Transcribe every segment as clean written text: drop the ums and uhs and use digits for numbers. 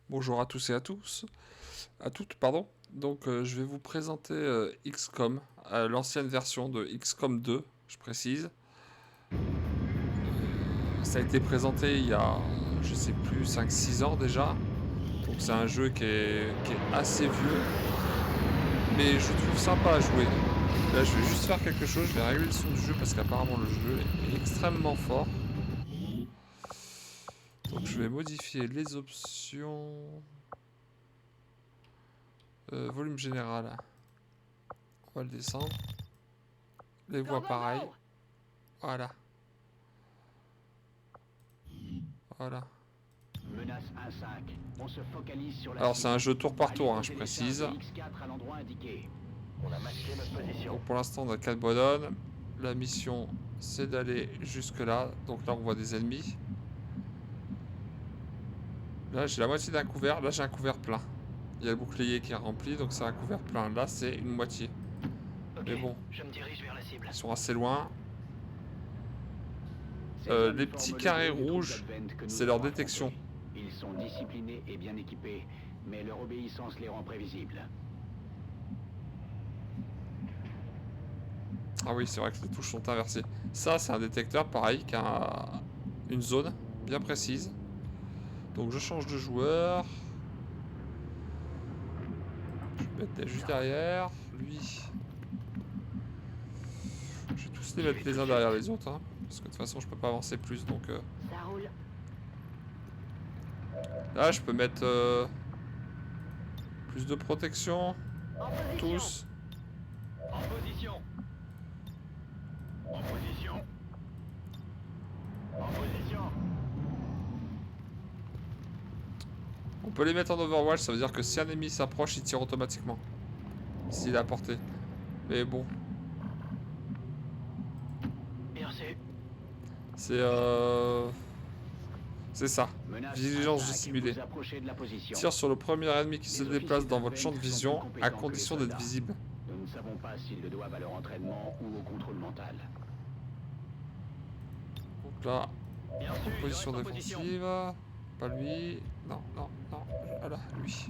Bonjour à tous et à tous, à toutes, pardon. Donc, je vais vous présenter XCOM, l'ancienne version de XCOM 2, je précise. Ça a été présenté il y a, je sais plus, 5-6 ans déjà. Donc, c'est un jeu qui est assez vieux, mais je trouve sympa à jouer. Là, je vais juste faire quelque chose, je vais régler le son du jeu parce qu'apparemment le jeu est extrêmement fort. Donc, je vais modifier les options. Volume général, on va le descendre. Les voix pareil. Voilà. Voilà. Menace 1-5. On se focalise sur la Alors c'est un cible. jeu tour par Allez tour, je poser les chars précise. de X4 à l'endroit indiqué. On a masqué notre position. Donc pour l'instant on a 4 bonhommes. La mission c'est d'aller jusque là. Donc là on voit des ennemis. Là j'ai la moitié d'un couvert, là j'ai un couvert plein. Il y a le bouclier qui est rempli, donc c'est un couvert plein. Là c'est une moitié. Ok, Mais bon, je me dirige vers la cible. ils sont assez loin. C'est Les petits carrés rouges, c'est leur détection. Ils sont disciplinés et bien équipés, mais leur obéissance les rend prévisibles. Ah oui, c'est vrai que les touches sont inversées. Ça c'est un détecteur pareil qui a une zone bien précise. Donc je change de joueur. Je vais mettre juste derrière. Lui. Je vais tous les mettre les uns derrière les autres. Hein, parce que de toute façon je peux pas avancer plus. Donc Ça roule. là je peux mettre plus de protection. En position. Tous. En position. En position. En position. On peut les mettre en Overwatch. Ça veut dire que si un ennemi s'approche, il tire automatiquement. S'il est à portée. Mais bon. Merci. C'est ça. Vigilance dissimulée. Tire sur le premier ennemi qui se déplace dans votre champ de vision, à condition d'être visible. Nous ne savons pas s'ils le doivent à leur entraînement ou au contrôle mental. Donc là, position défensive. Pas lui. Non, non, non. Voilà, lui.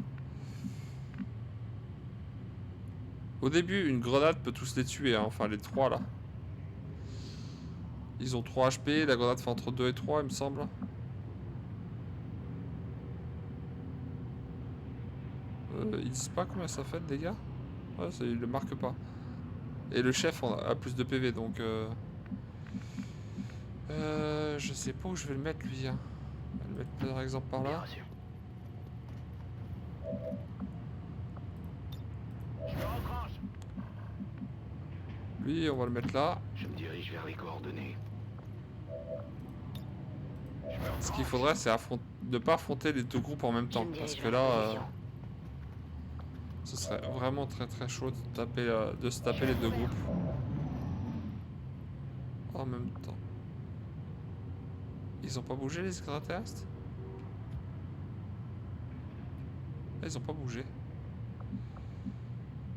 Au début, une grenade peut tous les tuer, hein. Enfin les trois là. Ils ont 3 HP, la grenade fait entre 2 et 3 il me semble. Ils disent pas combien ça fait de dégâts. Ouais, ça, ils le marquent pas. Et le chef a plus de PV donc je sais pas où je vais le mettre lui, hein. On va le mettre par exemple par là. Lui on va le mettre là. Je me dirige vers les coordonnées. Ce qu'il faudrait c'est ne pas affronter les deux groupes en même temps. Parce que là ce serait vraiment très très chaud de se taper les deux groupes en même temps. Ils ont pas bougé les extraterrestres? Ah, ils ont pas bougé.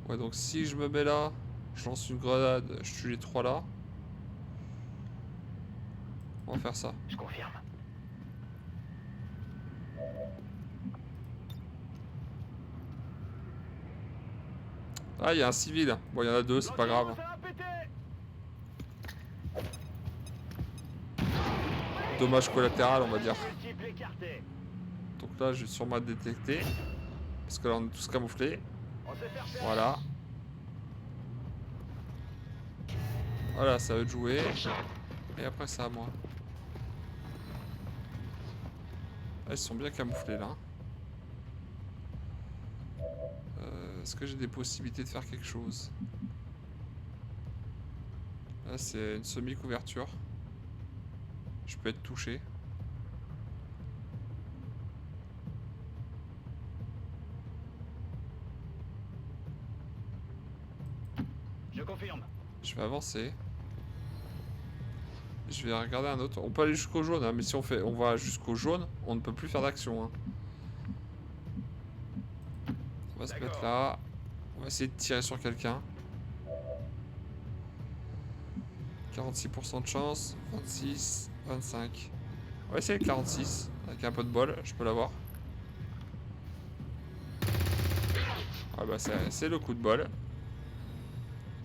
Ouais, donc si je me mets là, je lance une grenade, je tue les trois là. On va faire ça. Je confirme. Ah, il y a un civil. Bon, il y en a deux, c'est pas grave. Dommage collatéral, on va dire. Donc là, je vais sûrement détecter. Parce que là, on est tous camouflés. Voilà. Voilà, ça va jouer. Et après, c'est à moi. Ah, ils sont bien camouflés là. Est-ce que j'ai des possibilités de faire quelque chose? Là, c'est une semi-couverture. Je peux être touché. Je confirme. Je vais avancer. Je vais regarder un autre. On peut aller jusqu'au jaune, hein, mais si on va jusqu'au jaune, on ne peut plus faire d'action. Hein. On va se mettre là. On va essayer de tirer sur quelqu'un. 46% de chance. 26, 25. On va essayer le 46. Avec un peu de bol, je peux l'avoir. bah c'est le coup de bol.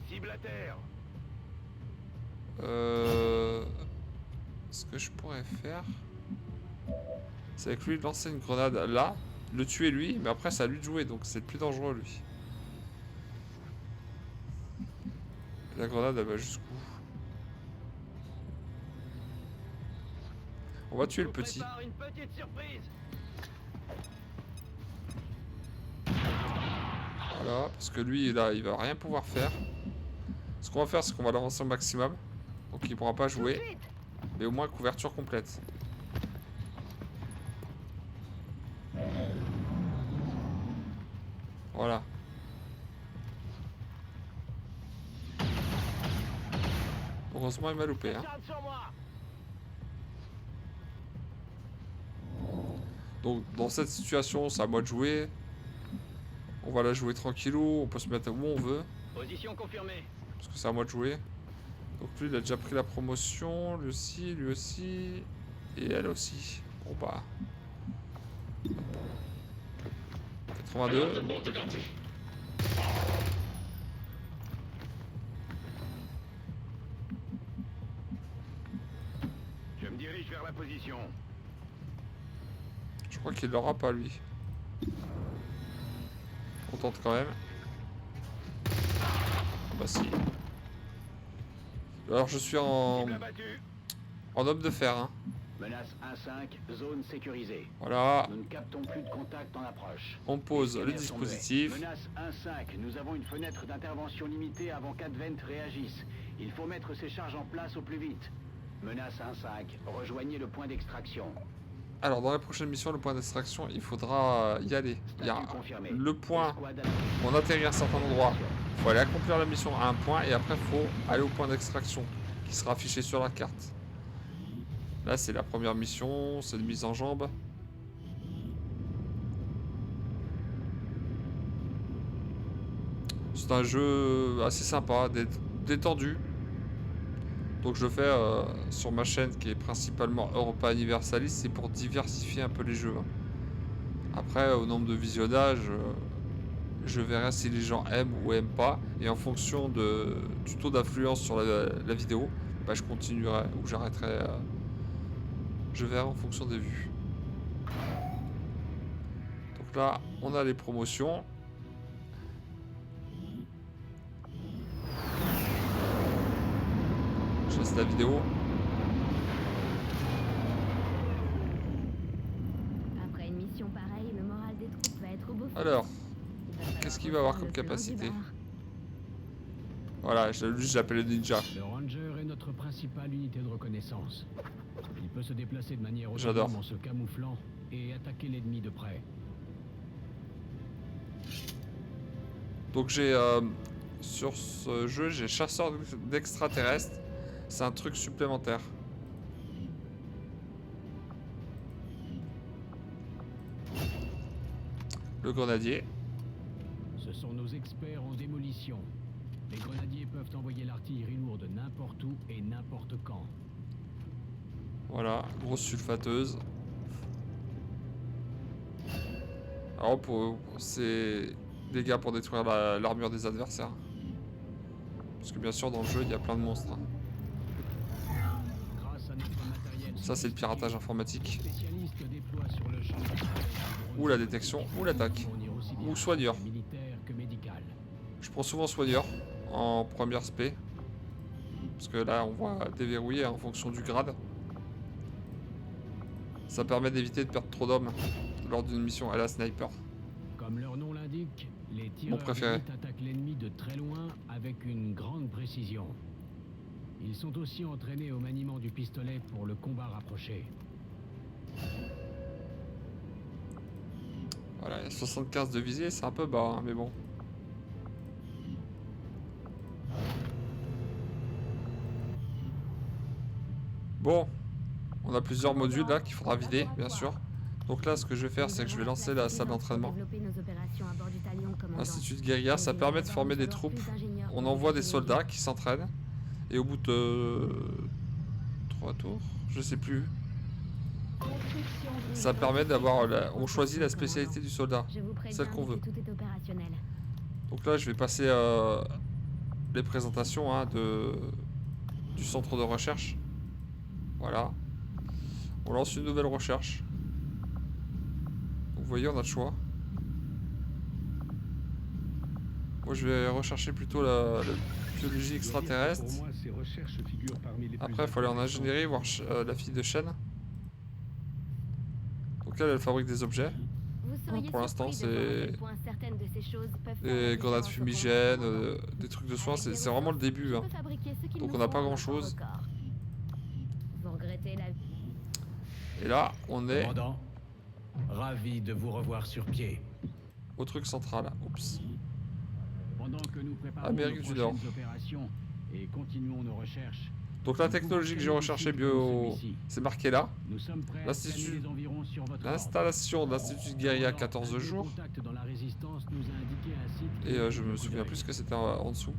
Cible à terre. Ce que je pourrais faire, c'est avec lui lancer une grenade là, le tuer lui, mais après c'est à lui de jouer, donc c'est plus dangereux lui. La grenade elle va jusqu'où? On va tuer le petit. Une petite surprise. Voilà, parce que lui là il va rien pouvoir faire. Ce qu'on va faire c'est qu'on va l'avancer au maximum. Donc il pourra pas jouer. Mais au moins couverture complète. Voilà. Heureusement il m'a loupé hein. Donc dans cette situation c'est à moi de jouer. On va la jouer tranquillou, on peut se mettre où on veut. Position confirmée. Parce que c'est à moi de jouer. Donc lui il a déjà pris la promotion, lui aussi, et elle aussi. Bon bah. 82. Je me dirige vers la position. Je crois qu'il l'aura pas lui. On tente quand même. Ah bah si. Alors je suis en homme de fer hein. Menace 1-5, zone sécurisée. Voilà. Nous ne captons plus de contact en approche. On pose le Les scanners dispositif. sont muets. Menace 1-5, nous avons une fenêtre d'intervention limitée avant qu'Advent réagisse. Il faut mettre ces charges en place au plus vite. Menace 1-5, rejoignez le point d'extraction. Alors dans la prochaine mission, le point d'extraction, il faudra y aller. Il y a le point, on atterrit à un certain endroit. Il faut aller accomplir la mission à un point et après il faut aller au point d'extraction qui sera affiché sur la carte. Là c'est la première mission, c'est une mise en jambe. C'est un jeu assez sympa, détendu. Donc je fais sur ma chaîne qui est principalement Europa Universalis, c'est pour diversifier un peu les jeux. Après au nombre de visionnages, je verrai si les gens aiment ou aiment pas. Et en fonction du taux d'influence sur la vidéo, bah, je continuerai ou j'arrêterai. Je verrai en fonction des vues. Donc là on a les promotions. Je laisse la vidéo. Après une mission pareille, le moral des troupes va être au beau fixe. Alors, Il va falloir qu'est-ce qu'il va avoir comme reprendre le flanc du capacité? bar. Voilà, lui je l'appelle le ninja. Le Ranger est notre principale unité de reconnaissance. Il peut se déplacer de manière J'adore. autonome en se camouflant et attaquer l'ennemi de près. Donc j'ai sur ce jeu, j'ai chasseur d'extraterrestres. C'est un truc supplémentaire. Le grenadier. Ce sont nos experts en démolition. Les grenadiers peuvent envoyer l'artillerie lourde n'importe où et n'importe quand. Voilà, grosse sulfateuse. Alors c'est des gars pour détruire l'armure des adversaires. Parce que bien sûr dans le jeu il y a plein de monstres. Hein. Grâce à notre matériel Ça c'est le piratage informatique. spécialiste déploie sur le champ Ou la détection, ou l'attaque. Ou soigneur. militaire que médical. Je prends souvent soigneur en première spé. Parce que là on va déverrouiller en fonction du grade. Ça permet d'éviter de perdre trop d'hommes lors d'une mission à la sniper. Comme leur nom l'indique, les tireurs préféré. d'élite attaquent l'ennemi de très loin avec une grande précision. Ils sont aussi entraînés au maniement du pistolet pour le combat rapproché. Voilà, il y a 75 de visée, c'est un peu bas, hein, mais bon. Bon, on a plusieurs modules là qu'il faudra vider, bien sûr. Donc là, ce que je vais faire, c'est que je vais lancer la salle d'entraînement. L'Institut de guérilla, ça permet de former des troupes. On envoie des soldats qui s'entraînent. Et au bout de 3 tours, je sais plus. Ça permet d'avoir... On choisit la spécialité du soldat, celle qu'on veut. Tout est opérationnel. Donc là, je vais passer les présentations hein, du centre de recherche. Voilà. On lance une nouvelle recherche. Donc, vous voyez, on a le choix. Moi, je vais rechercher plutôt la biologie extraterrestre. Pour moi, ces recherches figurent parmi les plus Après, il faut aller en intéressantes. ingénierie, voir la fille de Shen. Donc elle fabrique des objets. Vous seriez Pour l'instant, surpris de voir à c'est quel point certaines de ces choses peuvent faire des la grenades différence au fumigènes, commandement du moment. des trucs de soins. Avec les C'est vraiment le ressources, début. je Hein. peux fabriquer ce qu'il Donc nous on n'a faut pas en un grand temps chose. record. Vous regrettez la vie. Et là, on est Commandant, ravi de vous revoir sur pied. au truc central. Oups. Pendant que nous préparons Amérique nos du Nord. prochaines opérations et continuons nos recherches, Donc la technologie que j'ai recherchée bio, c'est marqué là. nous sommes prêts à L'Institut- scanner les environs sur votre ordre. L'installation de l'Institut de guérilla 14 Un jours. contact dans la résistance nous a indiqué un site qui Et mérite je un me coup souviens d'œil. plus ce que c'était en dessous.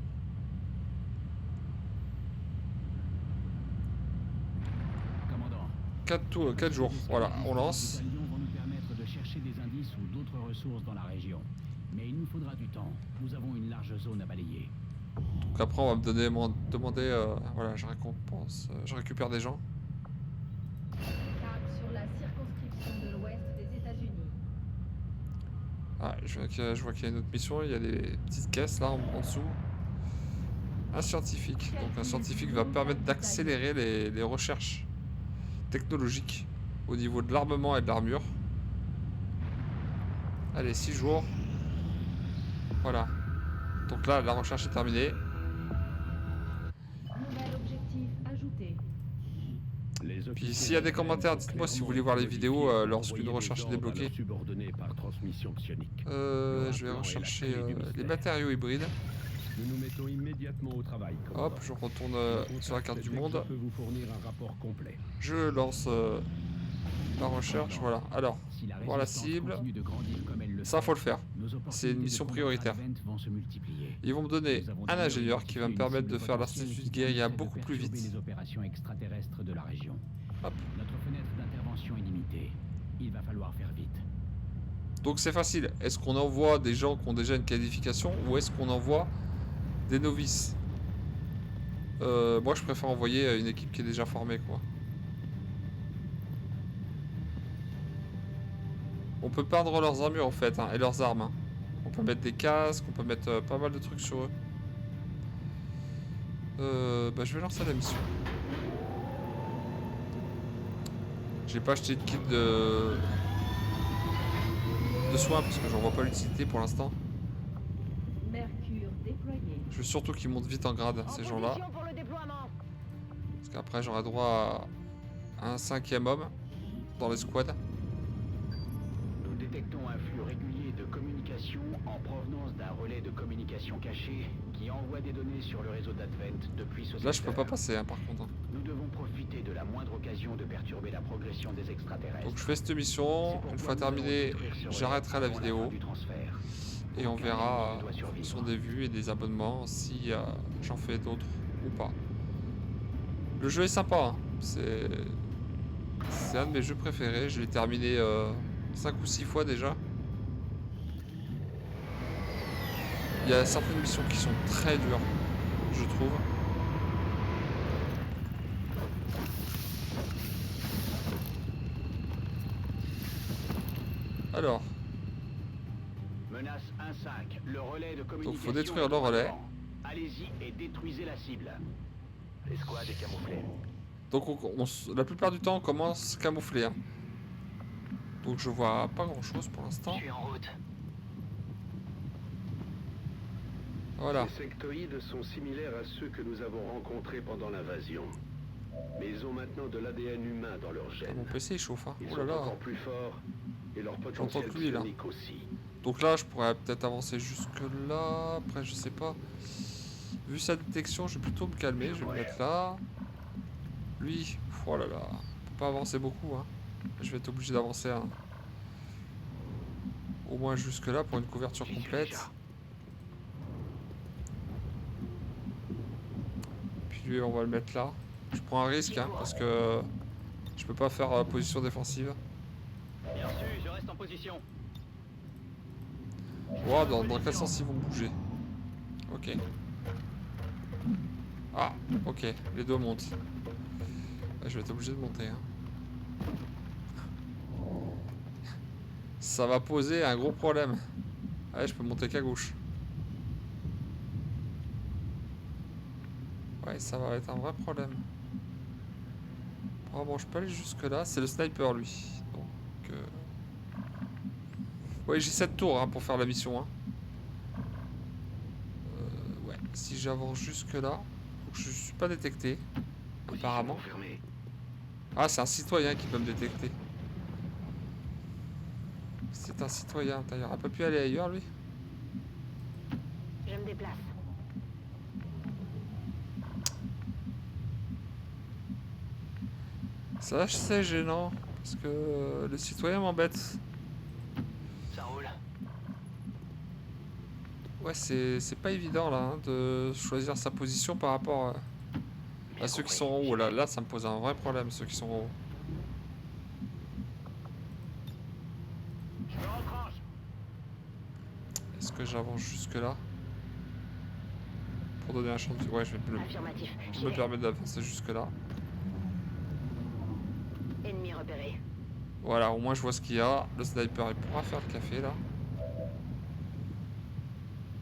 4 jours. Voilà, on lance. Les bataillons vont nous permettre de chercher des indices ou d'autres ressources dans la région. Mais il nous faudra du temps. Nous avons une large zone à balayer. Donc après, on va me demander. Voilà, je récompense. Je récupère des gens. Cap sur la circonscription de l'ouest des États-Unis. Ah, je vois qu'il y a une autre mission. Il y a des petites caisses là en dessous. Un scientifique. Donc un scientifique va permettre d'accélérer les recherches technologiques au niveau de l'armement et de l'armure. Allez, 6 jours. Voilà. Donc là, la recherche est terminée. Nouvel objectif ajouté. Puis s'il y a des commentaires, dites-moi si vous voulez voir les vidéos lorsqu'une recherche est débloquée. Je vais rechercher les matériaux hybrides. Nous nous mettons immédiatement au travail. Hop, je retourne sur la carte du monde. Je peux vous fournir un rapport complet. Je lance la recherche. Voilà. Alors, Si la voir la résistance cible. continue de grandir comme elle le Ça, fait, faut le faire. nos C'est une opportunités mission de prioritaire. combattre Advent vont se multiplier. Ils vont me donner Nous avons un d'ailleurs ingénieur qui va me identifié une permettre de cible faire potentielle l'Institut qui de guérilla permettrait de beaucoup plus perturber vite. les opérations extraterrestres de la région. Hop. Notre fenêtre d'intervention est limitée. Il va falloir faire vite. Donc c'est facile. Est-ce qu'on envoie des gens qui ont déjà une qualification ou est-ce qu'on envoie des novices? Moi je préfère envoyer une équipe qui est déjà formée quoi. On peut peindre leurs armures en fait hein, et leurs armes. Hein. On peut mettre des casques, on peut mettre pas mal de trucs sur eux. Je vais lancer la mission. J'ai pas acheté de kit de soins parce que j'en vois pas l'utilité pour l'instant. Mercure déployé. Je veux surtout qu'ils montent vite en grade ces gens-là. Pour le déploiement. Parce qu'après j'aurai droit à un 5e homme dans les squads. Nous détectons un flux régulier de communication en provenance d'un relais de communication caché qui envoie des données sur le réseau d'Advent depuis ce Là je peux secteur. pas passer hein, par contre. Hein. Nous devons profiter de la moindre occasion de perturber la progression des extraterrestres. Donc je fais cette C'est mission. pourquoi Une fois nous allons terminé, détruire ce relais j'arrêterai la avant vidéo. fin du transfert. Et on Aucun verra ennemi ne doit survivre. sur des vues et des abonnements si j'en fais d'autres ou pas. Le jeu est sympa. Hein. C'est un de mes jeux préférés. Je l'ai terminé 5 ou 6 fois déjà. Il y a certaines missions qui sont très dures, je trouve. Alors, Menace 1-5, le relais de communication. faut détruire le est relais. devant. Allez-y et détruisez la cible. L'escouade est camouflée. donc la plupart du temps on commence camouflé. Hein. Donc je vois pas grand chose pour l'instant. Je suis en route. Voilà. Ces sectoïdes sont similaires à ceux que nous avons rencontrés pendant l'invasion. Mais ils ont maintenant de l'ADN humain dans leur Ah, gène. mon PC il chauffe. Hein. Ils Oh sont là là. encore plus forts et leur J'entends potentiel que lui, là. psionique aussi. Donc là, je pourrais peut-être avancer jusque là. Après, je sais pas. Vu sa détection, je vais plutôt me calmer. Je vais me mettre là. Lui, oh là là. On peut pas avancer beaucoup. Hein. Je vais être obligé d'avancer au moins jusque là pour une couverture complète. Puis lui, on va le mettre là. Je prends un risque hein, parce que je peux pas faire position défensive. Bien sûr, je reste en position. Voir dans quel sens ils vont bouger. Ok. Ah, ok, les deux montent. Je vais être obligé de monter. Hein. Ça va poser un gros problème. Ouais, je peux monter qu'à gauche. Ouais, ça va être un vrai problème. Oh bon, je peux aller jusque là. C'est le sniper, lui. Donc, ouais, j'ai 7 tours hein, pour faire la mission. Hein. Ouais, si j'avance jusque là, je suis pas détecté. Apparemment. Ah, c'est un citoyen qui peut me détecter. C'est un citoyen. Il n'aurait pas pu aller ailleurs, lui? Je me déplace. Ça, c'est gênant. Parce que le citoyen m'embête. Ça roule. Ouais, c'est pas évident, là, hein, de choisir sa position par rapport à ceux qui sont en haut. Là, ça me pose un vrai problème, ceux qui sont en haut. Je me retranche. Est-ce que j'avance jusque là? Pour donner un champ de... Ouais, je Affirmatif. me permets d'avancer jusque là. Ennemi repéré. Voilà, au moins je vois ce qu'il y a. Le sniper, il pourra faire le café, là.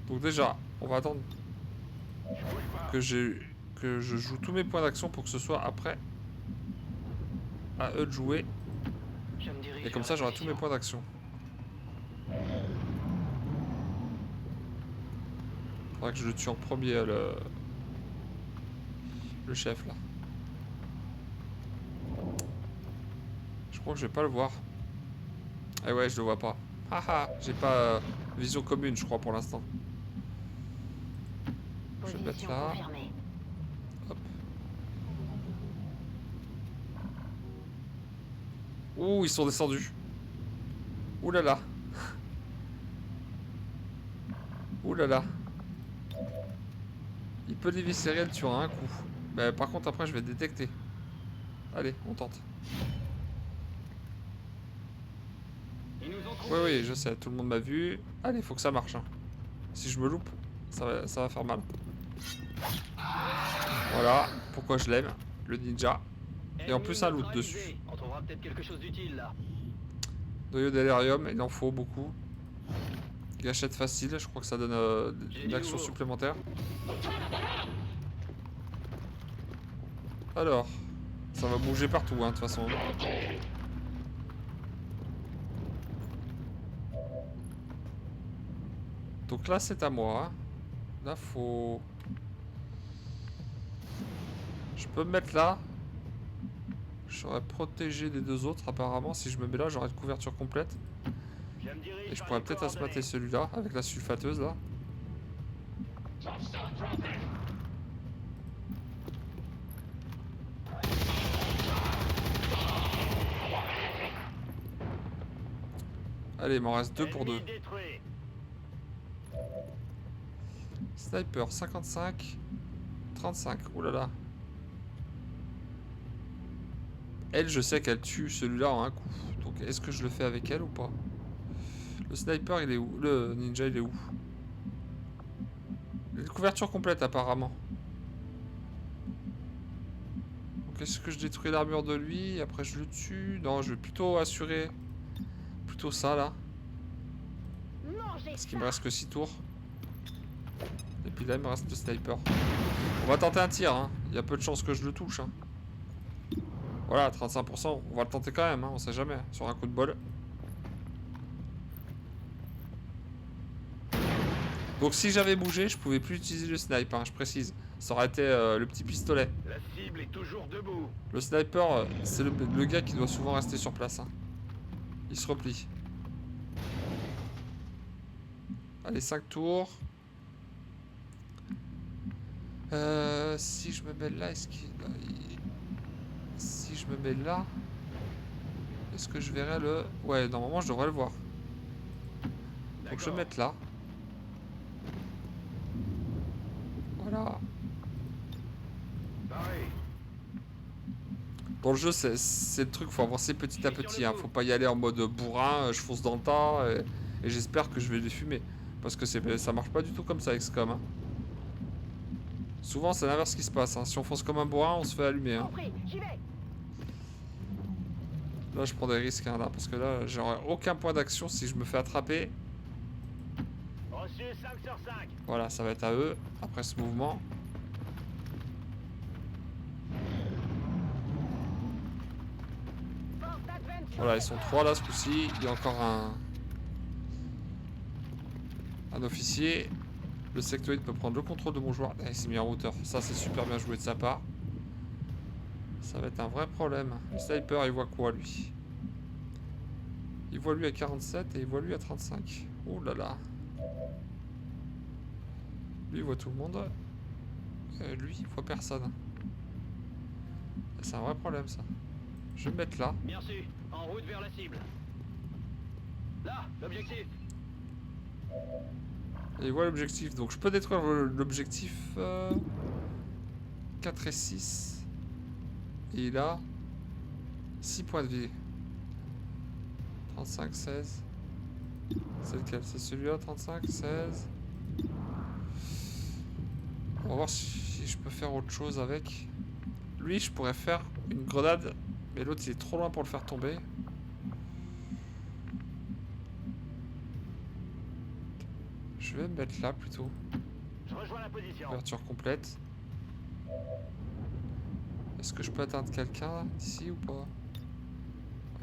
Donc déjà, on va attendre que je joue tous mes points d'action pour que ce soit après à eux de jouer. Et comme ça, j'aurai tous mes points d'action. Faudra que je le tue en premier, le chef, là. Je crois que je vais pas le voir. Eh ouais, je le vois pas. Haha, j'ai pas vision commune, je crois, pour l'instant. Je vais le mettre là. Hop. Ouh, ils sont descendus. Ouh là là. Ouh là là. Il peut l'éviscérer le tuer à un coup. Mais par contre, après, je vais détecter. Allez, on tente. Oui, oui, je sais, tout le monde m'a vu. Allez, faut que ça marche. Hein. Si je me loupe, ça va faire mal. Voilà, pourquoi je l'aime, le ninja. Et en plus, un loot dessus. On trouvera peut-être quelque chose d'utile là. Noyau d'Alerium, il en faut beaucoup. Gâchette facile, je crois que ça donne une action supplémentaire. Alors, ça va bouger partout, hein, de toute façon. Donc là, c'est à moi. Hein. Là, faut... Je peux me mettre là. Je serais protégé des deux autres, apparemment. Si je me mets là, j'aurai une couverture complète. Et je pourrais peut-être asmater celui-là, avec la sulfateuse, là. Allez, il m'en reste 2 pour 2. Sniper, 55. 35, oulala. Elle, je sais qu'elle tue celui-là en un coup. Donc, est-ce que je le fais avec elle ou pas? Le sniper, il est où? Le ninja, il est où? Il a une couverture complète, apparemment. Donc, est-ce que je détruis l'armure de lui? Après, je le tue? Non, je vais plutôt assurer... Plutôt ça, là. Parce qu'il me reste que 6 tours. Et puis là, il me reste le sniper. On va tenter un tir, hein. Il y a peu de chances que je le touche, hein. Voilà, 35%. On va le tenter quand même, hein. On sait jamais. Sur un coup de bol. Donc si j'avais bougé, je pouvais plus utiliser le sniper, hein, je précise. Ça aurait été le petit pistolet. La cible est toujours debout. Le sniper, c'est le gars qui doit souvent rester sur place. Hein. Il se replie. Allez, 5 tours. Si je me mets là, est-ce qu'il... Si je me mets là... Est-ce que je verrai le... Ouais, normalement, je devrais le voir. Faut que je me mette là. Voilà. Dans le jeu, c'est le truc, faut avancer petit à petit. Hein. Faut pas y aller en mode bourrin, je fonce dans le tas Et j'espère que je vais les fumer. Parce que ça marche pas du tout comme ça, XCOM. Hein. Souvent, c'est l'inverse qui se passe. Hein. Si on fonce comme un bourrin, on se fait allumer. Hein. Compris, j'y vais. Là, je prends des risques, hein, là. Parce que là, j'aurai aucun point d'action si je me fais attraper. Reçu 5 sur 5. Voilà, ça va être à eux. Après ce mouvement. Voilà, ils sont 3 là, ce coup-ci. Il y a encore un officier. Le sectoïde peut prendre le contrôle de mon joueur. Ah, il s'est mis en hauteur. Ça, c'est super bien joué de sa part. Ça va être un vrai problème. Le sniper, il voit quoi, lui? Il voit lui à 47 et il voit lui à 35. Oh là là. Lui, il voit tout le monde. Lui, il voit personne. C'est un vrai problème, ça. Je vais me mettre là. Bien sûr, en route vers la cible. Là, l'objectif. Et il voit l'objectif. Donc je peux détruire l'objectif 4 et 6. Et il a 6 points de vie. 35, 16. C'est lequel? C'est celui-là, 35, 16. On va voir si je peux faire autre chose avec. Lui, je pourrais faire une grenade. Mais l'autre, il est trop loin pour le faire tomber. Je vais me mettre là plutôt. Je rejoins la position. Couverture complète. Est-ce que je peux atteindre quelqu'un d'ici ou pas?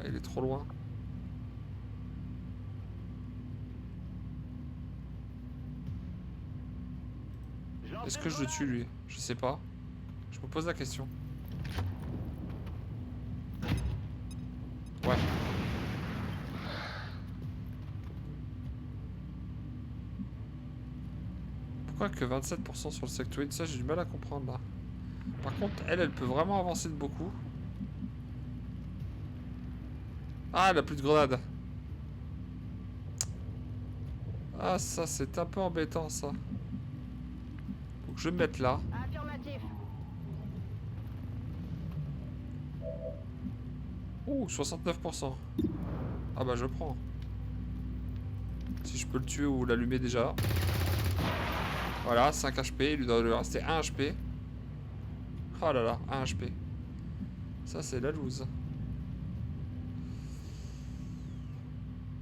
Ah, il est trop loin. Est-ce que je le tue lui? Je sais pas. Je me pose la question. Ouais. Pourquoi que 27% sur le sectoïde? Ça, j'ai du mal à comprendre là. Par contre, elle peut vraiment avancer de beaucoup. Ah, elle a plus de grenades. Ah, ça, c'est un peu embêtant, ça. Donc, je vais me mettre là. Affirmatif. Ouh, 69%. Ah bah, je prends. Si je peux le tuer ou l'allumer déjà. Voilà, 5 HP. Il lui doit lui rester 1 HP. Oh là là, 1 HP. Ça, c'est la loose.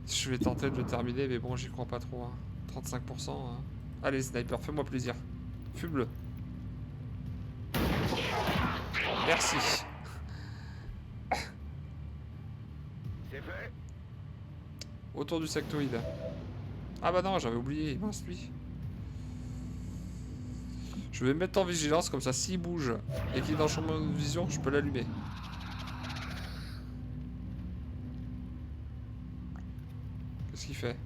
Je vais tenter de le terminer, mais bon, j'y crois pas trop. Hein. 35%. Hein. Allez, sniper, fais-moi plaisir. Fume-le. Merci. C'est fait. Autour du sectoïde. Ah bah non, j'avais oublié. Mince, lui. Je vais me mettre en vigilance, comme ça, s'il bouge et qu'il est dans le champ de vision, je peux l'allumer. Qu'est-ce qu'il fait?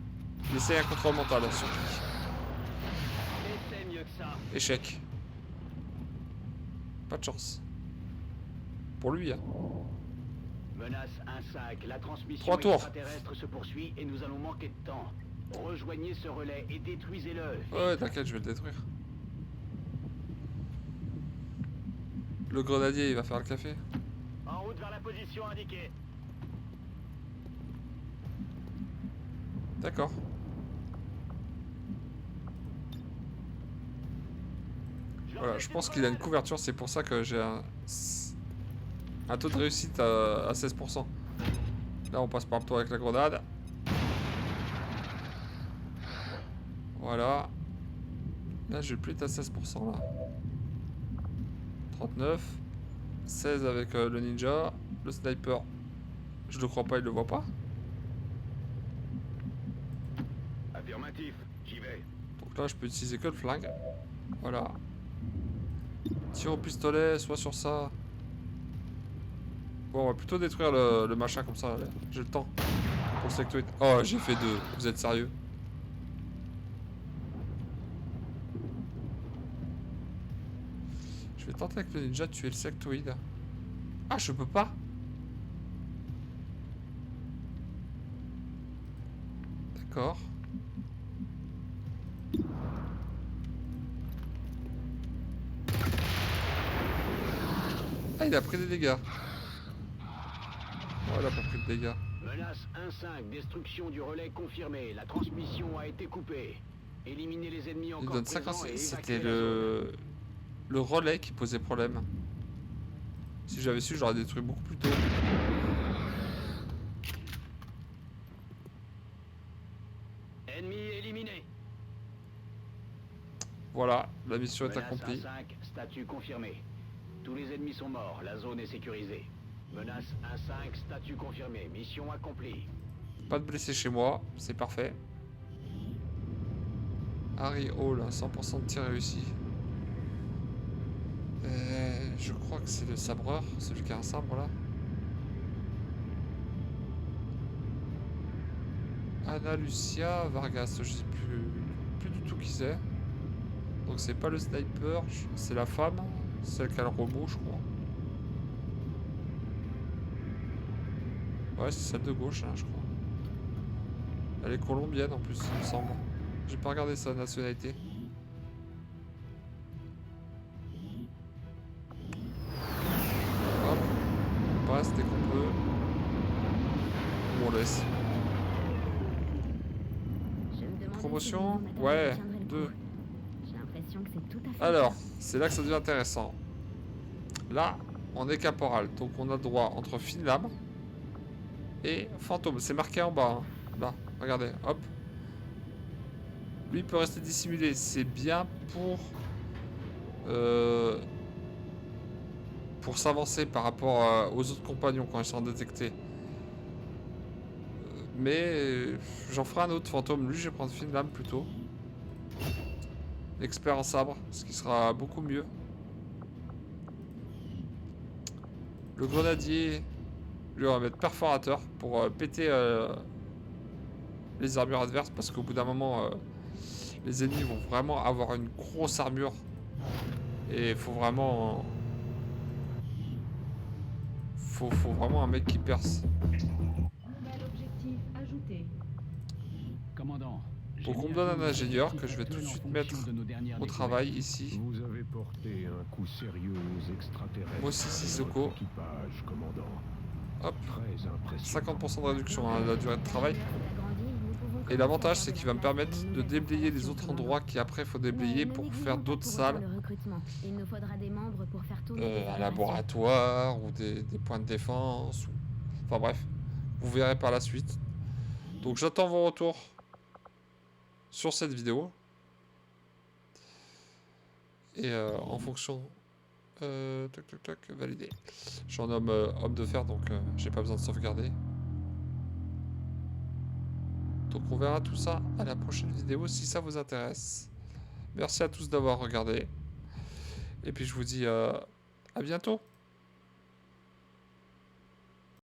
Il essaie un contrôle mental, sur lui. Et c'est mieux que ça. Échec. Pas de chance. Pour lui, hein. Menace 1-5, la transmission 3 tours. extraterrestre se poursuit et nous allons manquer de temps. Rejoignez ce relais et détruisez-le. Ouais, t'inquiète, je vais le détruire. Le grenadier, il va faire le café. En route vers la position indiquée. D'accord. Voilà, je pense qu'il a une couverture, c'est pour ça que j'ai un taux de réussite à 16%. Là, on passe par le tour avec la grenade. Voilà. Là, je vais plus être à 16% là. 39. 16 avec le ninja. Le sniper. Je le crois pas, il le voit pas. Affirmatif, j'y vais. Donc là, je peux utiliser que le flingue. Voilà. Tir au pistolet, soit sur ça. Bon, on va plutôt détruire le machin comme ça. J'ai le temps. Pour le sectoïde. Oh, j'ai fait 2. Vous êtes sérieux? Je vais tenter avec le ninja de tuer le sectoïde. Ah, je peux pas? D'accord. Ah, il a pris des dégâts. Oh, il a pas pris de dégâts. Menace 1-5, destruction du relais confirmée. La transmission a été coupée. Éliminez les ennemis Il encore donne présents 50. et C'était évacuez la zone. le relais qui posait problème. Si j'avais su, j'aurais détruit beaucoup plus tôt. Ennemi éliminé. Voilà, la mission est Menace accomplie. 1-5, statut confirmé. Tous les ennemis sont morts, la zone est sécurisée. Menace 1-5, statut confirmé, mission accomplie. Pas de blessés chez moi, c'est parfait. Harry Hall, 100% de tir réussi. Je crois que c'est le sabreur, celui qui a un sabre là. Anna Lucia Vargas, je sais plus du tout qui c'est. Donc c'est pas le sniper, c'est la femme, celle qui a le robot je crois. Ouais, c'est celle de gauche hein, je crois. Elle est colombienne en plus il me semble. J'ai pas regardé sa nationalité. Hop, on passe dès qu'on peut. Ou on laisse. Je me demandais Promotion, si le nouveau ouais, matériel tiendrait le 2. coup. J'ai l'impression que c'est tout à fait Alors, ça. c'est là que ça devient intéressant. Là, on est caporal, donc on a le droit entre fine lame et fantôme. C'est marqué en bas, hein. Là, regardez, hop. Lui il peut rester dissimulé, c'est bien pour s'avancer par rapport aux autres compagnons quand ils sont détectés. Mais j'en ferai un autre fantôme. Lui, je vais prendre fine lame plutôt. Expert en sabre, ce qui sera beaucoup mieux. Le grenadier, lui, on va mettre perforateur pour péter les armures adverses parce qu'au bout d'un moment, les ennemis vont vraiment avoir une grosse armure et il faut vraiment, faut vraiment un mec qui perce. Nouvel objectif ajouté. Commandant. Donc on me donne un ingénieur que je vais tout de suite mettre au travail ici. Vous avez porté un coup sérieux aux extraterrestres. Moi aussi, Sissoko. Équipage, commandant. Hop, Très impressionnant. 50% de réduction à la durée de travail. Et l'avantage, c'est qu'il va me permettre de déblayer les autres endroits qui après faut déblayer pour faire d'autres salles. Il nous faudra des membres pour faire tourner les Un opérations. laboratoire ou des points de défense. Enfin bref, vous verrez par la suite. Donc j'attends vos retours sur cette vidéo. Et en fonction... tac tac tac, validé. Je suis en homme de fer donc j'ai pas besoin de sauvegarder. Donc on verra tout ça à la prochaine vidéo si ça vous intéresse. Merci à tous d'avoir regardé. Et puis je vous dis à bientôt.